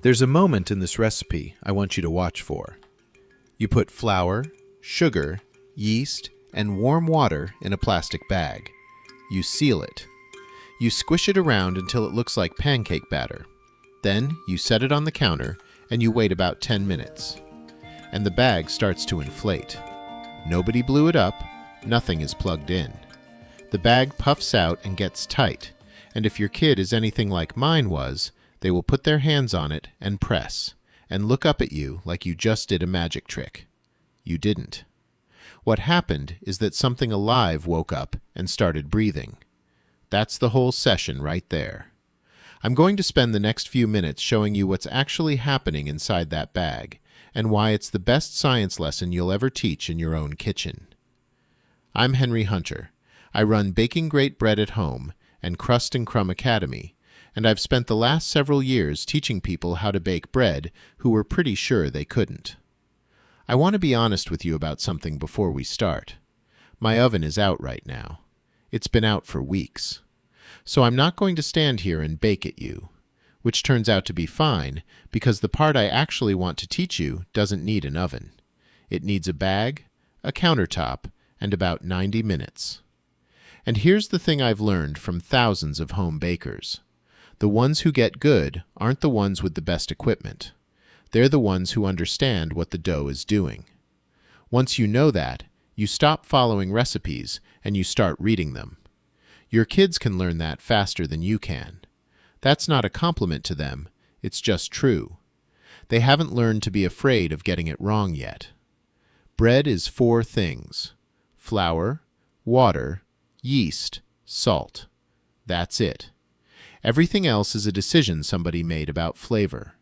There's a moment in this recipe I want you to watch for. You put flour, sugar, yeast, and warm water in a plastic bag. You seal it. You squish it around until it looks like pancake batter. Then you set it on the counter and you wait about 10 minutes. And the bag starts to inflate. Nobody blew it up. Nothing is plugged in. The bag puffs out and gets tight, and if your kid is anything like mine was, they will put their hands on it and press, and look up at you like you just did a magic trick. You didn't. What happened is that something alive woke up and started breathing. That's the whole session right there. I'm going to spend the next few minutes showing you what's actually happening inside that bag, and why it's the best science lesson you'll ever teach in your own kitchen. I'm Henry Hunter. I run Baking Great Bread at Home and Crust and Crumb Academy, and I've spent the last several years teaching people how to bake bread who were pretty sure they couldn't. I want to be honest with you about something before we start. My oven is out right now. It's been out for weeks. So I'm not going to stand here and bake at you, which turns out to be fine because the part I actually want to teach you doesn't need an oven. It needs a bag, a countertop, and about 90 minutes. And here's the thing I've learned from thousands of home bakers. The ones who get good aren't the ones with the best equipment. They're the ones who understand what the dough is doing. Once you know that, you stop following recipes and you start reading them. Your kids can learn that faster than you can. That's not a compliment to them, it's just true. They haven't learned to be afraid of getting it wrong yet. Bread is 4 things: flour, water, yeast, salt. That's it. Everything else is a decision somebody made about flavor.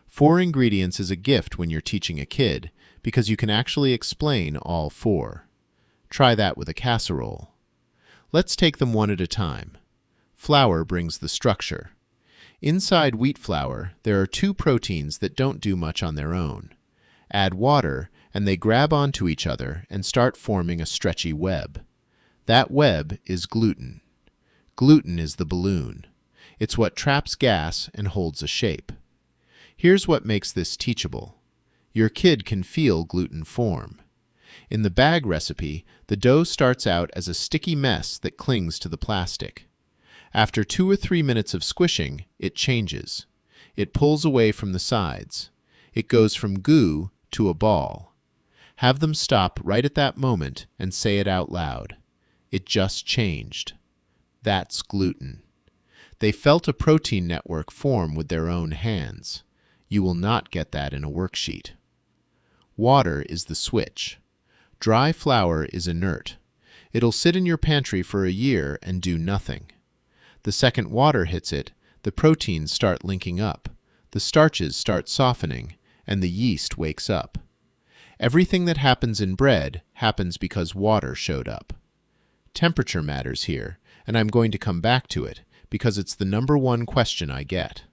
4 ingredients is a gift when you're teaching a kid because you can actually explain all 4. Try that with a casserole. Let's take them one at a time. Flour brings the structure. Inside wheat flour, there are 2 proteins that don't do much on their own. Add water, and they grab onto each other and start forming a stretchy web. That web is gluten. Gluten is the balloon. It's what traps gas and holds a shape. Here's what makes this teachable. Your kid can feel gluten form. In the bag recipe, the dough starts out as a sticky mess that clings to the plastic. After 2 or 3 minutes of squishing, it changes. It pulls away from the sides. It goes from goo to a ball. Have them stop right at that moment and say it out loud. It just changed. That's gluten. They felt a protein network form with their own hands. You will not get that in a worksheet. Water is the switch. Dry flour is inert. It'll sit in your pantry for a year and do nothing. The second water hits it, the proteins start linking up, the starches start softening, and the yeast wakes up. Everything that happens in bread happens because water showed up. Temperature matters here, and I'm going to come back to it because it's the #1 question I get.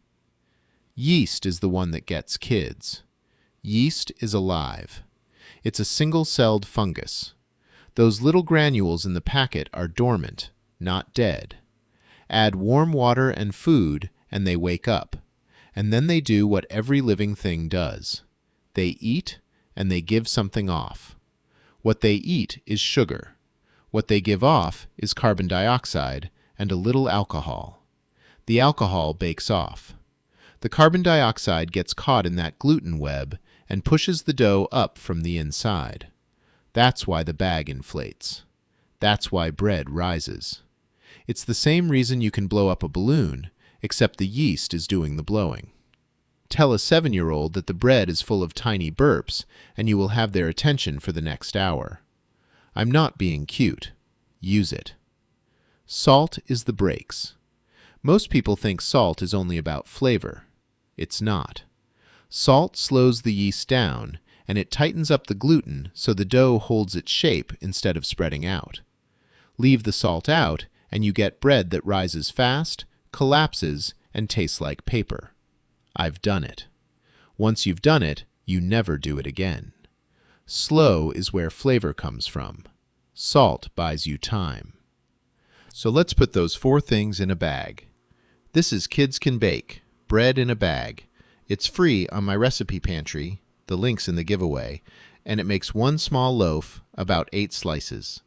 Yeast is the one that gets kids. Yeast is alive. It's a single-celled fungus. Those little granules in the packet are dormant, not dead. Add warm water and food, and they wake up. And then they do what every living thing does. They eat, and they give something off. What they eat is sugar. What they give off is carbon dioxide and a little alcohol. The alcohol bakes off. The carbon dioxide gets caught in that gluten web and pushes the dough up from the inside. That's why the bag inflates. That's why bread rises. It's the same reason you can blow up a balloon, except the yeast is doing the blowing. Tell a 7-year-old that the bread is full of tiny burps, and you will have their attention for the next hour. I'm not being cute. Use it. Salt is the brakes. Most people think salt is only about flavor. It's not. Salt slows the yeast down, and it tightens up the gluten so the dough holds its shape instead of spreading out. Leave the salt out, and you get bread that rises fast, collapses, and tastes like paper. I've done it. Once you've done it, you never do it again. Slow is where flavor comes from. Salt buys you time. So let's put those 4 things in a bag. This is Kids Can Bake, bread in a bag. It's free on my recipe pantry, the link's in the giveaway, and it makes one small loaf, about 8 slices.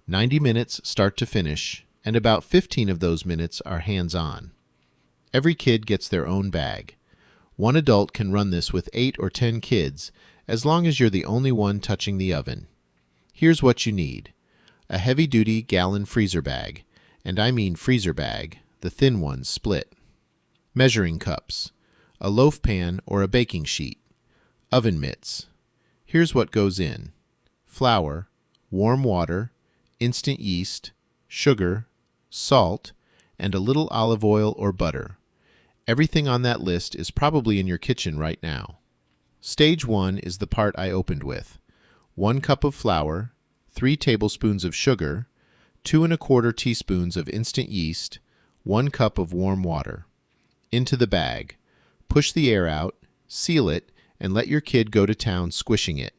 90 minutes start to finish, and about 15 of those minutes are hands-on. Every kid gets their own bag. One adult can run this with 8 or 10 kids, as long as you're the only one touching the oven. Here's what you need. A heavy-duty gallon freezer bag, and I mean freezer bag, the thin ones split. Measuring cups. A loaf pan or a baking sheet. Oven mitts. Here's what goes in. Flour, warm water, instant yeast, sugar, salt, and a little olive oil or butter. Everything on that list is probably in your kitchen right now. Stage 1 is the part I opened with. 1 cup of flour, 3 tablespoons of sugar, 2 1/4 teaspoons of instant yeast, 1 cup of warm water. Into the bag. Push the air out, seal it, and let your kid go to town squishing it.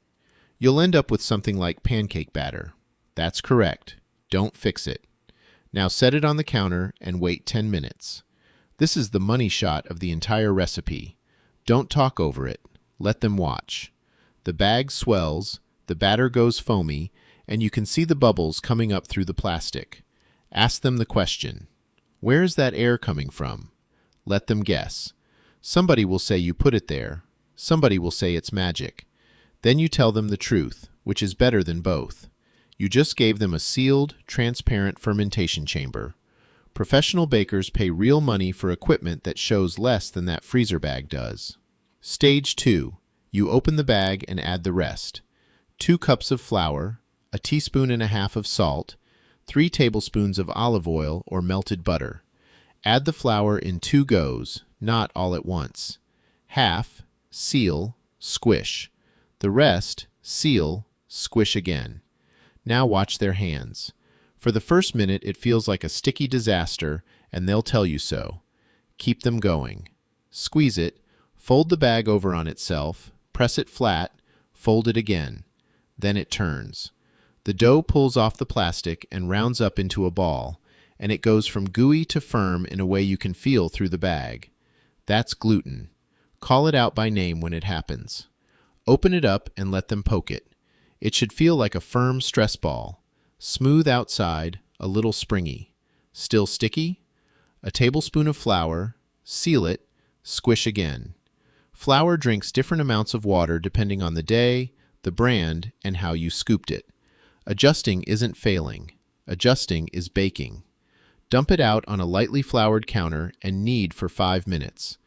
You'll end up with something like pancake batter. That's correct. Don't fix it. Now set it on the counter and wait 10 minutes. This is the money shot of the entire recipe. Don't talk over it. Let them watch. The bag swells, the batter goes foamy, and you can see the bubbles coming up through the plastic. Ask them the question. Where is that air coming from? Let them guess. Somebody will say you put it there. Somebody will say it's magic. Then you tell them the truth, which is better than both. You just gave them a sealed, transparent fermentation chamber. Professional bakers pay real money for equipment that shows less than that freezer bag does. Stage 2. You open the bag and add the rest. 2 cups of flour, a teaspoon and a half of salt, 3 tablespoons of olive oil or melted butter. Add the flour in 2 goes, not all at once. Half, seal, squish. The rest, seal, squish again. Now watch their hands. For the first minute it feels like a sticky disaster, and they'll tell you so. Keep them going. Squeeze it, fold the bag over on itself, press it flat, fold it again. Then it turns. The dough pulls off the plastic and rounds up into a ball, and it goes from gooey to firm in a way you can feel through the bag. That's gluten. Call it out by name when it happens. Open it up and let them poke it. It should feel like a firm stress ball. Smooth outside, a little springy. Still sticky? A tablespoon of flour, seal it, squish again. Flour drinks different amounts of water depending on the day, the brand, and how you scooped it. Adjusting isn't failing. Adjusting is baking. Dump it out on a lightly floured counter and knead for 5 minutes.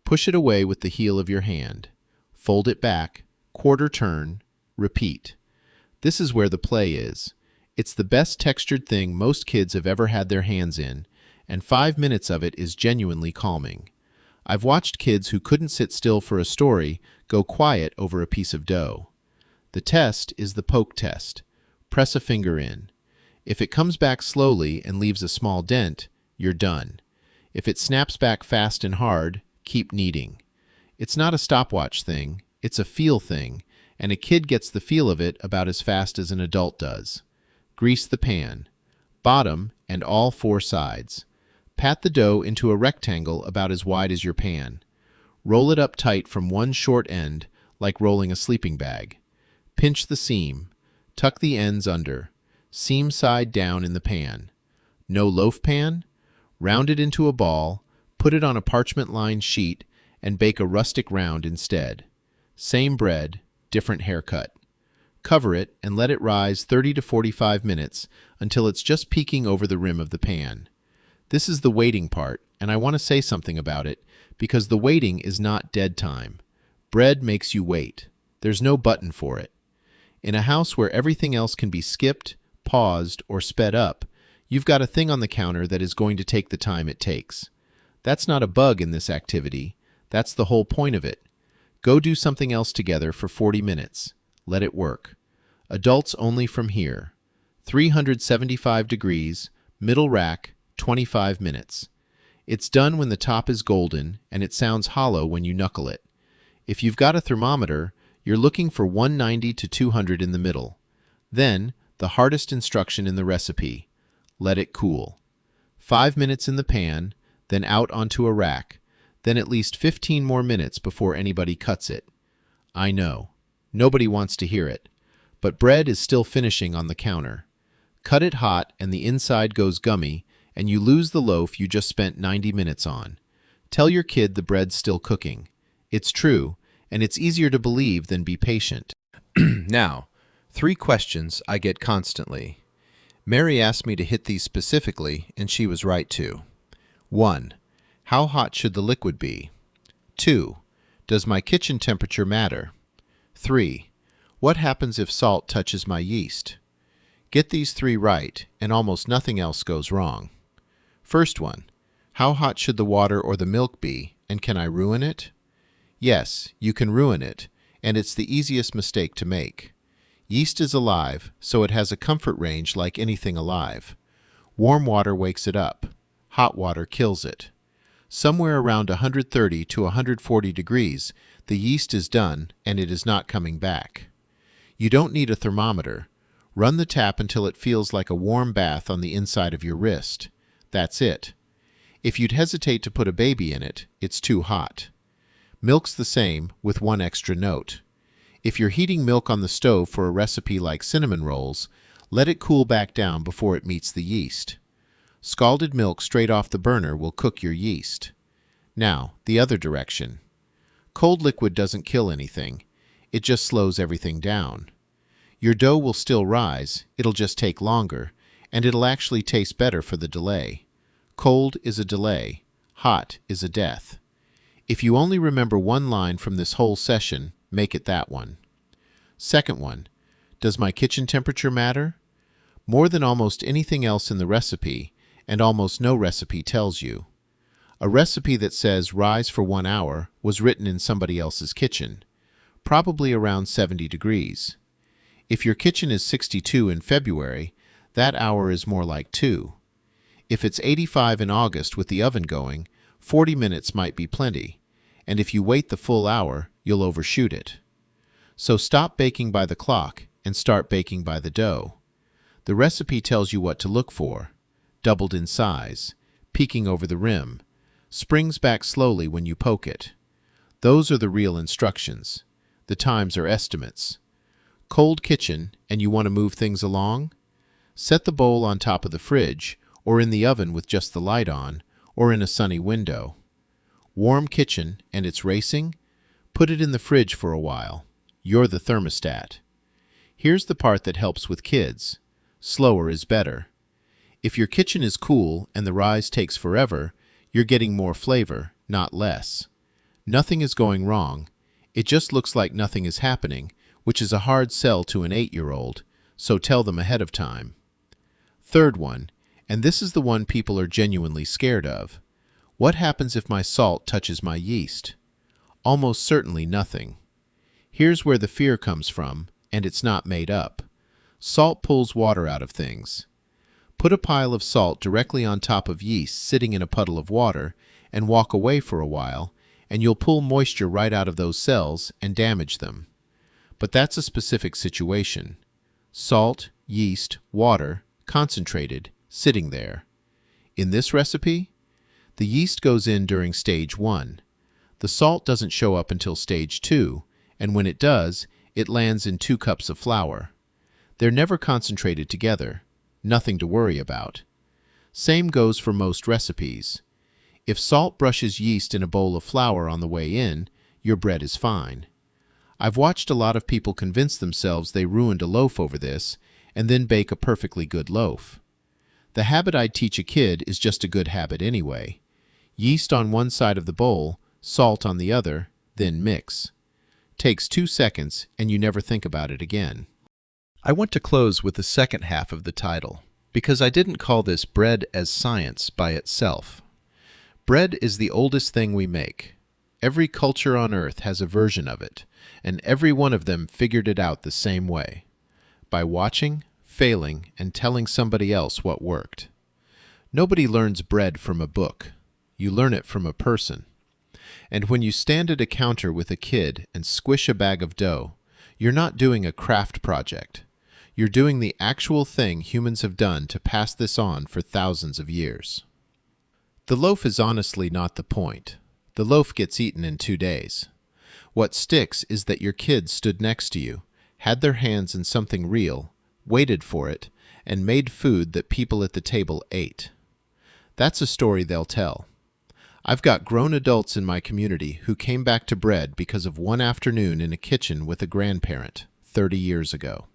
Push it away with the heel of your hand. Fold it back, quarter turn, repeat. This is where the play is. It's the best textured thing most kids have ever had their hands in, and 5 minutes of it is genuinely calming. I've watched kids who couldn't sit still for a story go quiet over a piece of dough. The test is the poke test. Press a finger in. If it comes back slowly and leaves a small dent, you're done. If it snaps back fast and hard, keep kneading. It's not a stopwatch thing, it's a feel thing, and a kid gets the feel of it about as fast as an adult does. Grease the pan. Bottom and all 4 sides. Pat the dough into a rectangle about as wide as your pan. Roll it up tight from one short end, like rolling a sleeping bag. Pinch the seam. Tuck the ends under. Seam side down in the pan. No loaf pan? Round it into a ball, put it on a parchment-lined sheet, and bake a rustic round instead. Same bread, different haircut. Cover it and let it rise 30 to 45 minutes until it's just peeking over the rim of the pan. This is the waiting part, and I want to say something about it, because the waiting is not dead time. Bread makes you wait. There's no button for it. In a house where everything else can be skipped, paused, or sped up, you've got a thing on the counter that is going to take the time it takes. That's not a bug in this activity. That's the whole point of it. Go do something else together for 40 minutes. Let it work. Adults only from here. 375 degrees, middle rack, 25 minutes. It's done when the top is golden, and it sounds hollow when you knuckle it. If you've got a thermometer, you're looking for 190 to 200 in the middle. Then, the hardest instruction in the recipe. Let it cool. 5 minutes in the pan, then out onto a rack. then at least 15 more minutes before anybody cuts it. I know. Nobody wants to hear it. But bread is still finishing on the counter. Cut it hot and the inside goes gummy, and you lose the loaf you just spent 90 minutes on. Tell your kid the bread's still cooking. It's true, and it's easier to believe than be patient. Now, 3 questions I get constantly. Mary asked me to hit these specifically, and she was right to. 1. How hot should the liquid be? 2. Does my kitchen temperature matter? 3. What happens if salt touches my yeast? Get these 3 right, and almost nothing else goes wrong. First one. How hot should the water or the milk be, and can I ruin it? Yes, you can ruin it, and it's the easiest mistake to make. Yeast is alive, so it has a comfort range like anything alive. Warm water wakes it up. Hot water kills it. Somewhere around 130 to 140 degrees, the yeast is done and it is not coming back. You don't need a thermometer. Run the tap until it feels like a warm bath on the inside of your wrist. That's it. If you'd hesitate to put a baby in it, it's too hot. Milk's the same, with one extra note. If you're heating milk on the stove for a recipe like cinnamon rolls, let it cool back down before it meets the yeast. Scalded milk straight off the burner will cook your yeast. Now, the other direction. Cold liquid doesn't kill anything. It just slows everything down. Your dough will still rise, it'll just take longer, and it'll actually taste better for the delay. Cold is a delay. Hot is a death. If you only remember one line from this whole session, make it that one. Second one. Does my kitchen temperature matter? More than almost anything else in the recipe, and almost no recipe tells you. A recipe that says rise for 1 hour was written in somebody else's kitchen, probably around 70 degrees. If your kitchen is 62 in February, that hour is more like 2. If it's 85 in August with the oven going, 40 minutes might be plenty, and if you wait the full hour, you'll overshoot it. So stop baking by the clock and start baking by the dough. The recipe tells you what to look for. Doubled in size, peeking over the rim, springs back slowly when you poke it. Those are the real instructions. The times are estimates. Cold kitchen and you want to move things along? Set the bowl on top of the fridge, or in the oven with just the light on, or in a sunny window. Warm kitchen and it's racing? Put it in the fridge for a while. You're the thermostat. Here's the part that helps with kids. Slower is better. If your kitchen is cool and the rise takes forever, you're getting more flavor, not less. Nothing is going wrong. It just looks like nothing is happening, which is a hard sell to an 8-year-old, so tell them ahead of time. Third one, and this is the one people are genuinely scared of. What happens if my salt touches my yeast? Almost certainly nothing. Here's where the fear comes from, and it's not made up. Salt pulls water out of things. Put a pile of salt directly on top of yeast sitting in a puddle of water and walk away for a while, and you'll pull moisture right out of those cells and damage them. But that's a specific situation. Salt, yeast, water, concentrated, sitting there. In this recipe, the yeast goes in during stage 1. The salt doesn't show up until stage 2, and when it does, it lands in 2 cups of flour. They're never concentrated together. Nothing to worry about. Same goes for most recipes. If salt brushes yeast in a bowl of flour on the way in, your bread is fine. I've watched a lot of people convince themselves they ruined a loaf over this, and then bake a perfectly good loaf. The habit I'd teach a kid is just a good habit anyway. Yeast on one side of the bowl, salt on the other, then mix. Takes 2 seconds, and you never think about it again. I want to close with the second half of the title, because I didn't call this bread as science by itself. Bread is the oldest thing we make. Every culture on earth has a version of it, and every one of them figured it out the same way, by watching, failing, and telling somebody else what worked. Nobody learns bread from a book. You learn it from a person. And when you stand at a counter with a kid and squish a bag of dough, you're not doing a craft project. You're doing the actual thing humans have done to pass this on for thousands of years. The loaf is honestly not the point. The loaf gets eaten in 2 days. What sticks is that your kids stood next to you, had their hands in something real, waited for it, and made food that people at the table ate. That's a story they'll tell. I've got grown adults in my community who came back to bread because of one afternoon in a kitchen with a grandparent 30 years ago.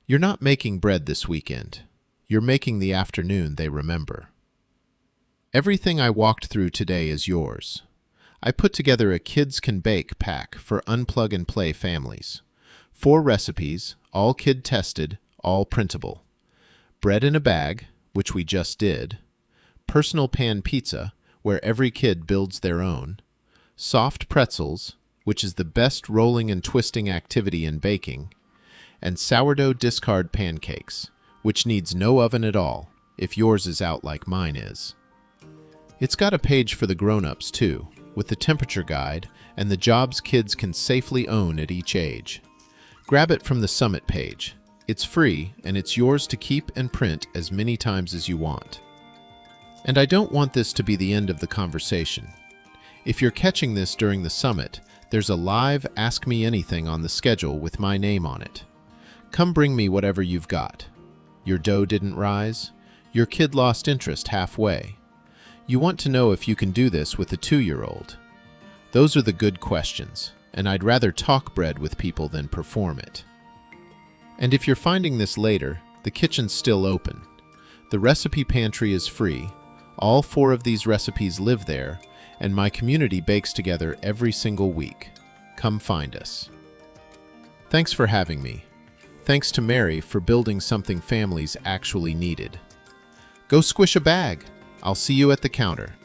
You're not making bread this weekend. You're making the afternoon they remember. Everything I walked through today is yours. I put together a Kids Can Bake pack for unplug-and-play families. 4 recipes, all kid-tested, all printable. Bread in a bag, which we just did. Personal pan pizza, where every kid builds their own. Soft pretzels, which is the best rolling and twisting activity in baking. And sourdough discard pancakes, which needs no oven at all, if yours is out like mine is. It's got a page for the grown-ups too, with the temperature guide and the jobs kids can safely own at each age. Grab it from the Summit page. It's free and it's yours to keep and print as many times as you want. And I don't want this to be the end of the conversation. If you're catching this during the Summit, there's a live Ask Me Anything on the schedule with my name on it. Come bring me whatever you've got. Your dough didn't rise? Your kid lost interest halfway? You want to know if you can do this with a 2-year-old. Those are the good questions, and I'd rather talk bread with people than perform it. And if you're finding this later, the kitchen's still open. The recipe pantry is free. All 4 of these recipes live there, and my community bakes together every single week. Come find us. Thanks for having me. Thanks to Mary for building something families actually needed. Go squish a bag. I'll see you at the counter.